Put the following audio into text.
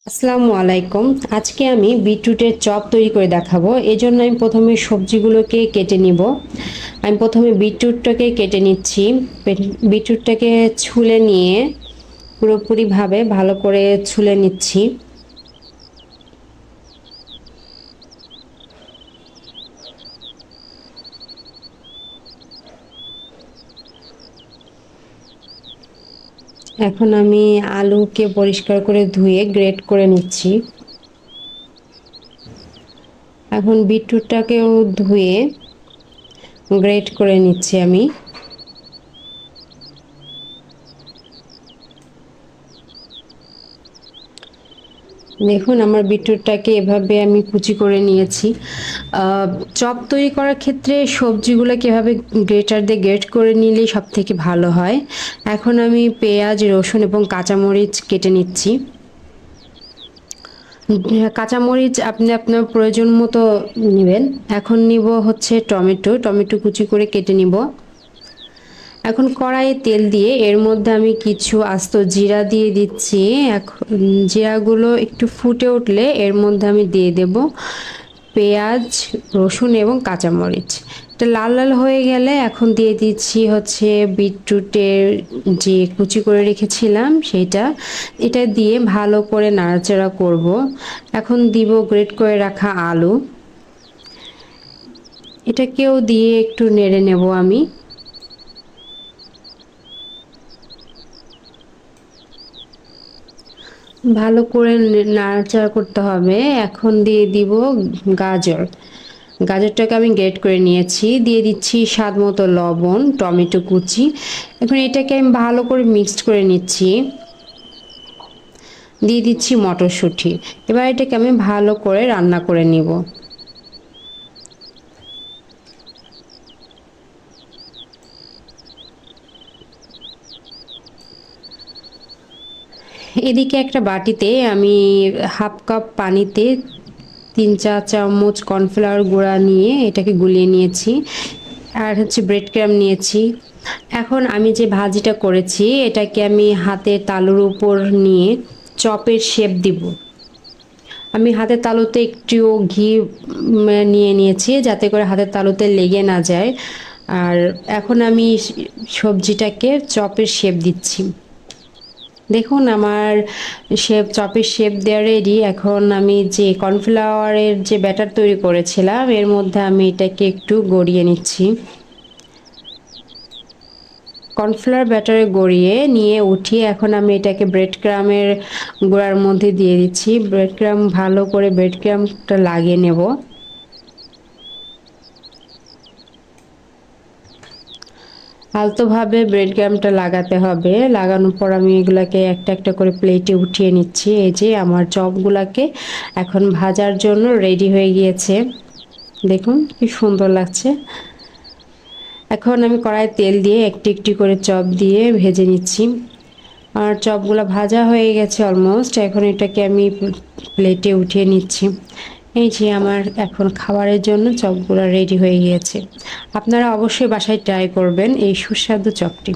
আসসালামু আলাইকুম। আজকে আমি বিটরুটের চপ তৈরি করে দেখাবো। এজন্য আমি প্রথমে সবজিগুলোকে কেটে নিব। আমি প্রথমে বিটরুটটাকে কেটে নিচ্ছি। বিটরুটটাকে ছুলে নিয়ে পুরোপুরিভাবে ভালো করে ছুলে নিচ্ছি। এখন আমি আলুকে পরিষ্কার করে ধুয়ে গ্রেট করে নিচ্ছি। এখন বিটরুটটাকেও ধুয়ে গ্রেট করে নিচ্ছি আমি। দেখুন আমার বিটরুটটাকে এভাবে আমি কুচি করে নিয়েছি। চপ তৈরি করার ক্ষেত্রে সবজিগুলোকে এভাবে গ্রেটার দিয়ে গ্রেট করে নিলেই সবথেকে ভালো হয়। এখন আমি পেঁয়াজ, রসুন এবং কাঁচামরিচ কেটে নিচ্ছি। কাঁচামরিচ আপনি আপনার প্রয়োজন মতো নেবেন। এখন নিব হচ্ছে টমেটো কুচি করে কেটে নিব। এখন কড়াইয়ে তেল দিয়ে এর মধ্যে আমি কিছু আস্ত জিরা দিয়ে দিচ্ছি। এখন জিরাগুলো একটু ফুটে উঠলে এর মধ্যে আমি দিয়ে দেব পেঁয়াজ, রসুন এবং কাঁচামরিচ। এটা লাল লাল হয়ে গেলে এখন দিয়ে দিচ্ছি হচ্ছে বিটরুটের যে কুচি করে রেখেছিলাম সেইটা। এটা দিয়ে ভালো করে নাড়াচাড়া করব। এখন দিব গ্রেট করে রাখা আলু। এটাকেও দিয়ে একটু নেড়ে নেব আমি। ভালো করে নাড়াচাড়া করতে হবে। এখন দিয়ে দিব গাজর। গাজরটাকে আমি গ্রেট করে নিয়েছি। দিয়ে দিচ্ছি স্বাদ মতো লবণ, টমেটো কুচি। এখন এটাকে আমি ভালো করে মিক্সড করে নিচ্ছি। দিয়ে দিচ্ছি মটরশুঁটি। এবার এটাকে আমি ভালো করে রান্না করে নিব। এদিকে একটা বাটিতে আমি হাফ কাপ পানিতে 3-4 চামচ কর্নফ্লাওয়ার গুঁড়া নিয়ে এটাকে গুলিয়ে নিয়েছি। আর হচ্ছে ব্রেড ক্রাম্ব নিয়েছি। এখন আমি যে ভাজিটা করেছি এটাকে আমি হাতের তালুর উপর নিয়ে চপের শেপ দিব। আমি হাতের তালুতে একটু ঘি নিয়ে নিয়েছি যাতে করে হাতের তালুতে লেগে না যায়। আর এখন আমি সবজিটাকে চপের শেপ দিচ্ছি। দেখুন আমার চপের শেপ দেওয়া রেডি। এখন আমি যে কর্নফ্লাওয়ারের যে ব্যাটার তৈরি করেছিলাম এর মধ্যে আমি এটাকে একটু গড়িয়ে নিচ্ছি। কর্নফ্লাওয়ার ব্যাটারে গড়িয়ে নিয়ে উঠিয়ে এখন আমি এটাকে ব্রেড ক্রামের গুঁড়ার মধ্যে দিয়ে দিচ্ছি। ব্রেড ক্রাম ভালো করে ব্রেড ক্রামটা লাগিয়ে নেব। আলতোভাবে ব্রেড ক্রামটা লাগাতে হবে। লাগানোর পর আমি এগুলাকে একটা একটা করে প্লেটে উঠিয়ে নিচ্ছি। এই যে আমার চপগুলাকে এখন ভাজার জন্য রেডি হয়ে গিয়েছে। দেখুন কি সুন্দর লাগছে। এখন আমি কড়াইয়ে তেল দিয়ে একটি একটি করে চপ দিয়ে ভেজে নিচ্ছি। আর চপগুলো ভাজা হয়ে গেছে অলমোস্ট। এখন এটাকে আমি প্লেটে উঠিয়ে নিচ্ছি। এই যে আমার এখন খাবারের জন্য চপগুলো রেডি হয়ে গিয়েছে। আপনারা অবশ্যই বাসায় ট্রাই করবেন এই সুস্বাদু চপটি।